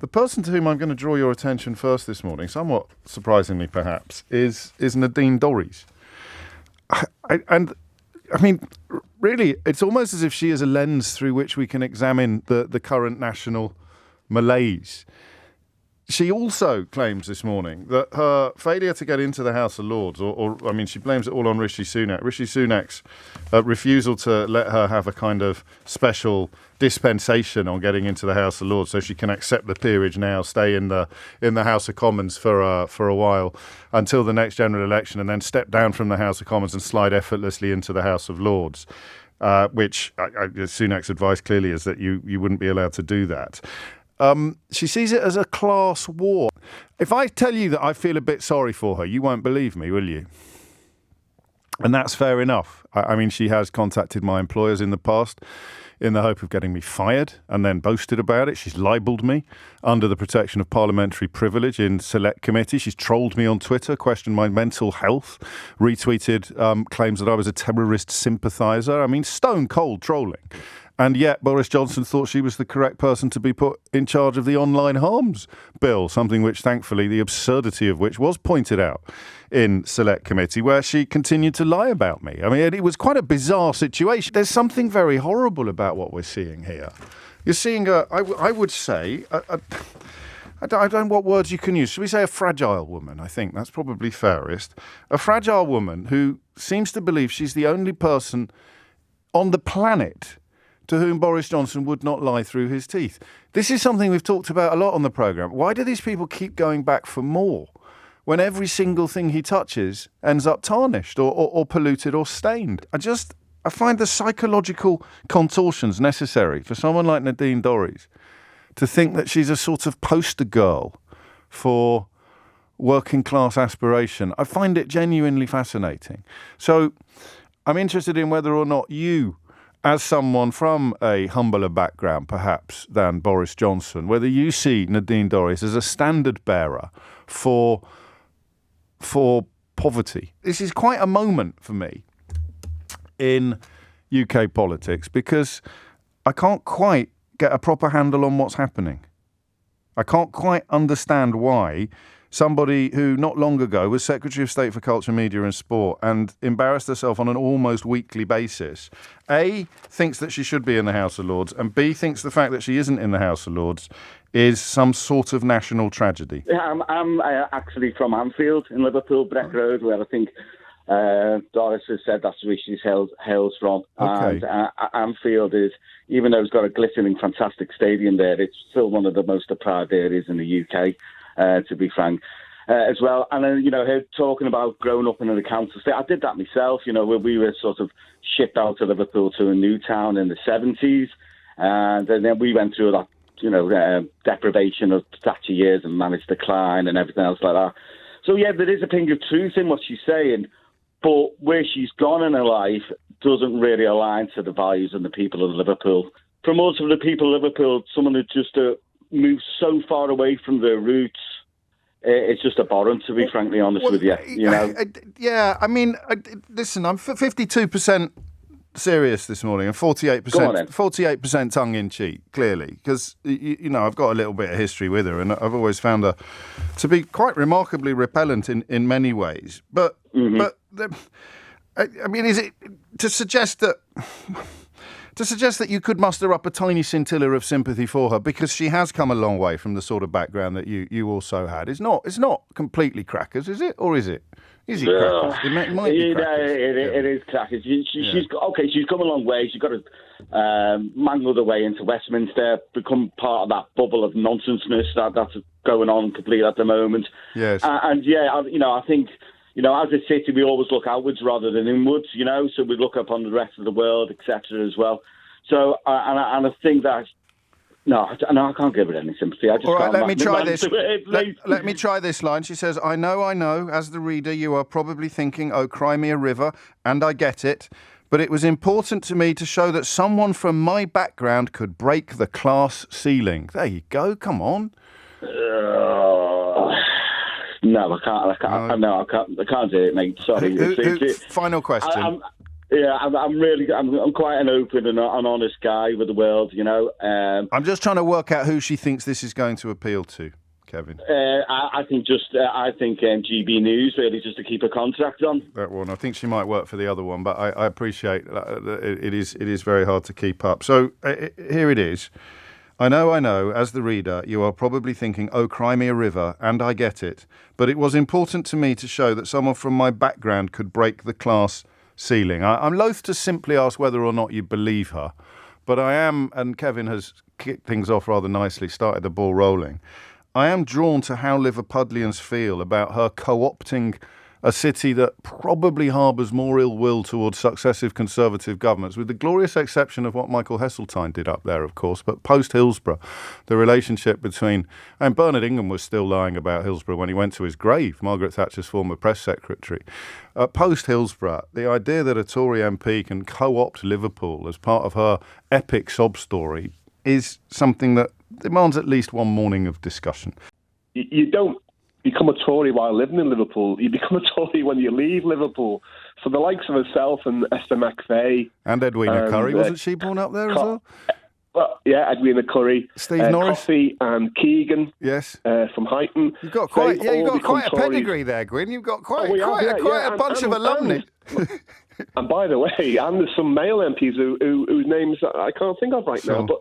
The person to whom I'm going to draw your attention first this morning, somewhat surprisingly perhaps, is Nadine Dorries. Really, it's almost as if she is a lens through which we can examine the current national malaise. She also claims this morning that her failure to get into the House of Lords, she blames it all on Rishi Sunak. Rishi Sunak's refusal to let her have a kind of special dispensation on getting into the House of Lords, so she can accept the peerage now, stay in the House of Commons for a while until the next general election, and then step down from the House of Commons and slide effortlessly into the House of Lords. Which Sunak's advice clearly is that you wouldn't be allowed to do that. She sees it as a class war. If I tell you that I feel a bit sorry for her, you won't believe me, will you? And that's fair enough. She has contacted my employers in the past in the hope of getting me fired and then boasted about it. She's libelled me under the protection of parliamentary privilege in select committee. She's trolled me on Twitter, questioned my mental health, retweeted claims that I was a terrorist sympathiser. Stone cold trolling. And yet Boris Johnson thought she was the correct person to be put in charge of the online harms bill, something which, thankfully, the absurdity of which was pointed out in select committee, where she continued to lie about me. It was quite a bizarre situation. There's something very horrible about what we're seeing here. You're seeing I would say, I don't know what words you can use. Should we say a fragile woman? I think that's probably fairest. A fragile woman who seems to believe she's the only person on the planet to whom Boris Johnson would not lie through his teeth. This is something we've talked about a lot on the programme. Why do these people keep going back for more when every single thing he touches ends up tarnished or polluted or stained? I find the psychological contortions necessary for someone like Nadine Dorries to think that she's a sort of poster girl for working class aspiration. I find it genuinely fascinating. So I'm interested in whether or not you, as someone from a humbler background, perhaps, than Boris Johnson, whether you see Nadine Dorries as a standard bearer for poverty. This is quite a moment for me in UK politics because I can't quite get a proper handle on what's happening. I can't quite understand why somebody who not long ago was Secretary of State for Culture, Media and Sport and embarrassed herself on an almost weekly basis, A, thinks that she should be in the House of Lords, and B, thinks the fact that she isn't in the House of Lords is some sort of national tragedy. Yeah, I'm actually from Anfield in Liverpool, Breck Road, where I think Doris has said that's where she hails from. Okay. And Anfield is, even though it's got a glittering, fantastic stadium there, it's still one of the most deprived areas in the UK. To be frank, as well. And then, her talking about growing up in the council estate. I did that myself, we were sort of shipped out of Liverpool to a new town in the 70s. And then we went through that, deprivation of Thatcher years and managed decline and everything else like that. So, yeah, there is a ping of truth in what she's saying, but where she's gone in her life doesn't really align to the values of the people of Liverpool. For most of the people of Liverpool, someone who just moved so far away from their roots, it's just abhorrent, to be frankly honest with you. Listen, I'm 52% serious this morning and 48% tongue-in-cheek, clearly, because, I've got a little bit of history with her and I've always found her to be quite remarkably repellent in many ways. But, is it to suggest that... To suggest that you could muster up a tiny scintilla of sympathy for her because she has come a long way from the sort of background that you also had. It's not completely crackers, is it? Or is it? Is it crackers? It might be crackers. It is crackers. She's come a long way. She's got to mangle her way into Westminster, become part of that bubble of nonsenseness that's going on completely at the moment. Yes. I think... as a city, we always look outwards rather than inwards, so we look up on the rest of the world, etc. as well. So, and I think that, I can't give it any sympathy. I just All right, can't let me try this. Let me try this line. She says, I know, as the reader, you are probably thinking, oh, cry me a river, and I get it. But it was important to me to show that someone from my background could break the class ceiling. There you go, come on. No, I can't. I can't do it, mate. Sorry. Final question. Yeah, I'm quite an open and an honest guy with the world, you know. I'm just trying to work out who she thinks this is going to appeal to, Kevin. I think GB News really just to keep a contract on. That one, I think she might work for the other one, but I appreciate that it is very hard to keep up. So here it is. I know, as the reader, you are probably thinking, oh, cry me a river, and I get it. But it was important to me to show that someone from my background could break the class ceiling. I'm loath to simply ask whether or not you believe her, but I am, and Kevin has kicked things off rather nicely, started the ball rolling. I am drawn to how Liverpudlians feel about her co-opting a city that probably harbours more ill will towards successive Conservative governments, with the glorious exception of what Michael Heseltine did up there, of course. But post-Hillsborough, the relationship between... And Bernard Ingham was still lying about Hillsborough when he went to his grave, Margaret Thatcher's former press secretary. Post-Hillsborough, the idea that a Tory MP can co-opt Liverpool as part of her epic sob story is something that demands at least one morning of discussion. You don't become a Tory while living in Liverpool. You become a Tory when you leave Liverpool. So the likes of herself and Esther McVeigh... And Edwina Curry, wasn't she born up there as well? Well, yeah, Edwina Curry. Steve Norris. Coffey and Keegan. Yes. From Huyton. You've got quite a pedigree there, Gwyn. You've got quite a bunch of alumni. And by the way, and there's some male MPs whose names I can't think of right now, but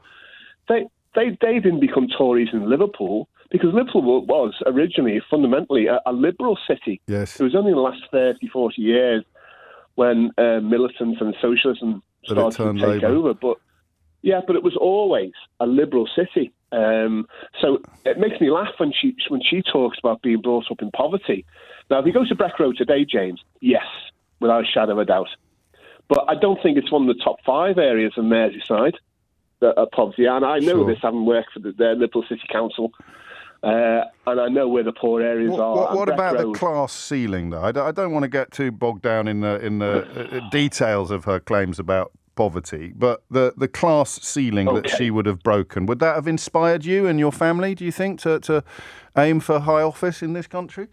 they didn't become Tories in Liverpool because Liverpool was originally fundamentally a liberal city. Yes. It was only in the last 30, 40 years when militants and socialism started to take over. But it was always a liberal city. So it makes me laugh when she talks about being brought up in poverty. Now, if you go to Breck Road today, James, yes, without a shadow of a doubt. But I don't think it's one of the top 5 areas of Merseyside that are poverty. And I know this, having worked for the Liverpool City Council. And I know where the poor areas are. What about the class ceiling, though? I don't want to get too bogged down in the details of her claims about poverty, but the class ceiling that she would have broken, would that have inspired you and your family, do you think, to aim for high office in this country?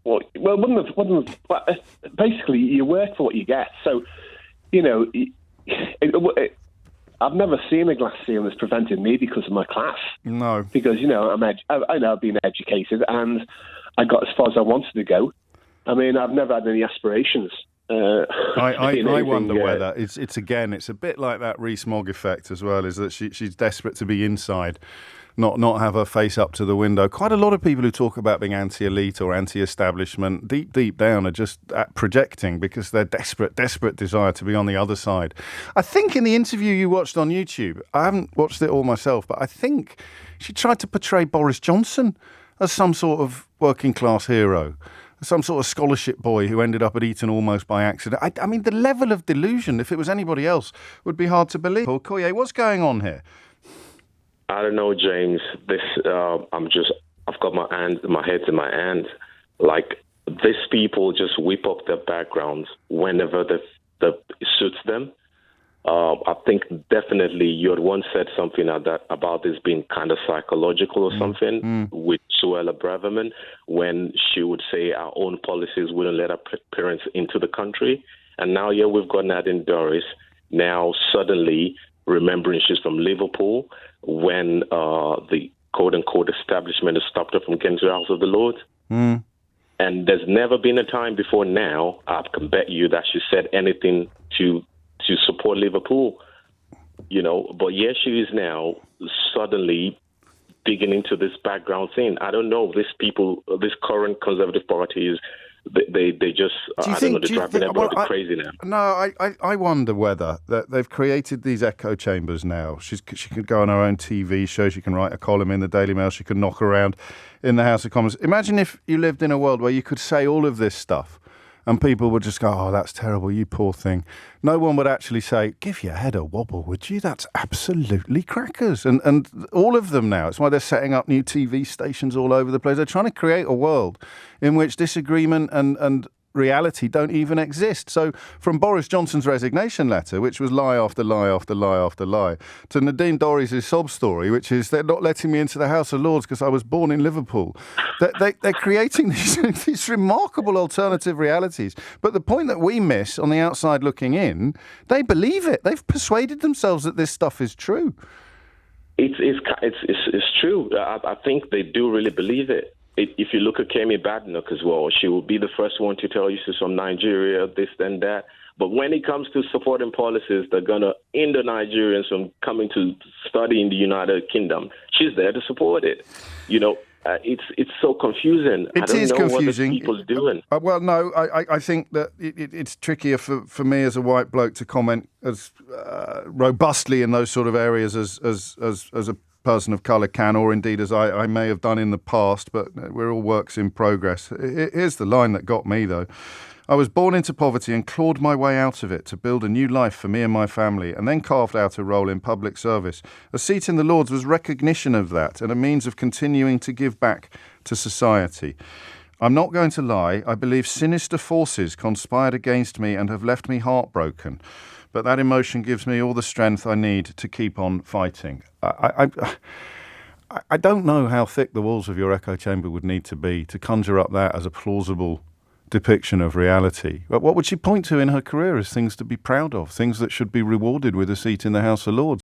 Well, wouldn't have. Basically, you work for what you get. So, you know, I've never seen a glass ceiling that's prevented me because of my class. No. Because, you know, I know I've been educated and I got as far as I wanted to go. I mean, I've never had any aspirations. I wonder whether it's a bit like that Rees-Mogg effect as well, is that she's desperate to be inside, not have her face up to the window. Quite a lot of people who talk about being anti-elite or anti-establishment, deep down, are just projecting because they're desperate desire to be on the other side. I think in the interview you watched on YouTube, I haven't watched it all myself, but I think she tried to portray Boris Johnson as some sort of working class hero, some sort of scholarship boy who ended up at Eton almost by accident. I mean, the level of delusion, if it was anybody else, would be hard to believe. Paul Collier, what's going on here? I don't know, James. I've got my head in my hand. Like, these people just whip up their backgrounds whenever that suits them. I think definitely you had once said something about this being kind of psychological or something with Suella Braverman, when she would say our own policies wouldn't let our parents into the country. And now, we've got Nadine Dorries now suddenly remembering she's from Liverpool when the quote-unquote establishment has stopped her from getting to the House of the Lord. And there's never been a time before now, I can bet you, that she said anything to support Liverpool, you know. But she is now suddenly digging into this background thing. I don't know, these people, this current Conservative parties, they just, they're driving everybody crazy now. No, I wonder whether that they've created these echo chambers now. She can go on her own TV show, she can write a column in the Daily Mail, she can knock around in the House of Commons. Imagine if you lived in a world where you could say all of this stuff and people would just go, oh, that's terrible, you poor thing. No one would actually say, give your head a wobble, would you? That's absolutely crackers. And all of them now, it's why they're setting up new TV stations all over the place. They're trying to create a world in which disagreement and reality don't even exist. So from Boris Johnson's resignation letter, which was lie after lie after lie after lie, to Nadine Dorries' sob story, which is they're not letting me into the House of Lords because I was born in Liverpool. They're creating these remarkable alternative realities. But the point that we miss on the outside looking in, they believe it. They've persuaded themselves that this stuff is true. It's true. I think they do really believe it. If you look at Kemi Badenoch as well, she will be the first one to tell you she's from Nigeria, this and that. But when it comes to supporting policies that are going to hinder Nigerians from coming to study in the United Kingdom, she's there to support it. It's so confusing. It is confusing. What the people's doing. Well, no, I think that it's trickier for me as a white bloke to comment as robustly in those sort of areas as a person of colour can, or indeed as I may have done in the past, but we're all works in progress. Here's the line that got me, though. I was born into poverty and clawed my way out of it to build a new life for me and my family, and then carved out a role in public service. A seat in the Lords was recognition of that and a means of continuing to give back to society. I'm not going to lie, I believe sinister forces conspired against me and have left me heartbroken. But that emotion gives me all the strength I need to keep on fighting. I don't know how thick the walls of your echo chamber would need to be to conjure up that as a plausible depiction of reality. But what would she point to in her career as things to be proud of, things that should be rewarded with a seat in the House of Lords?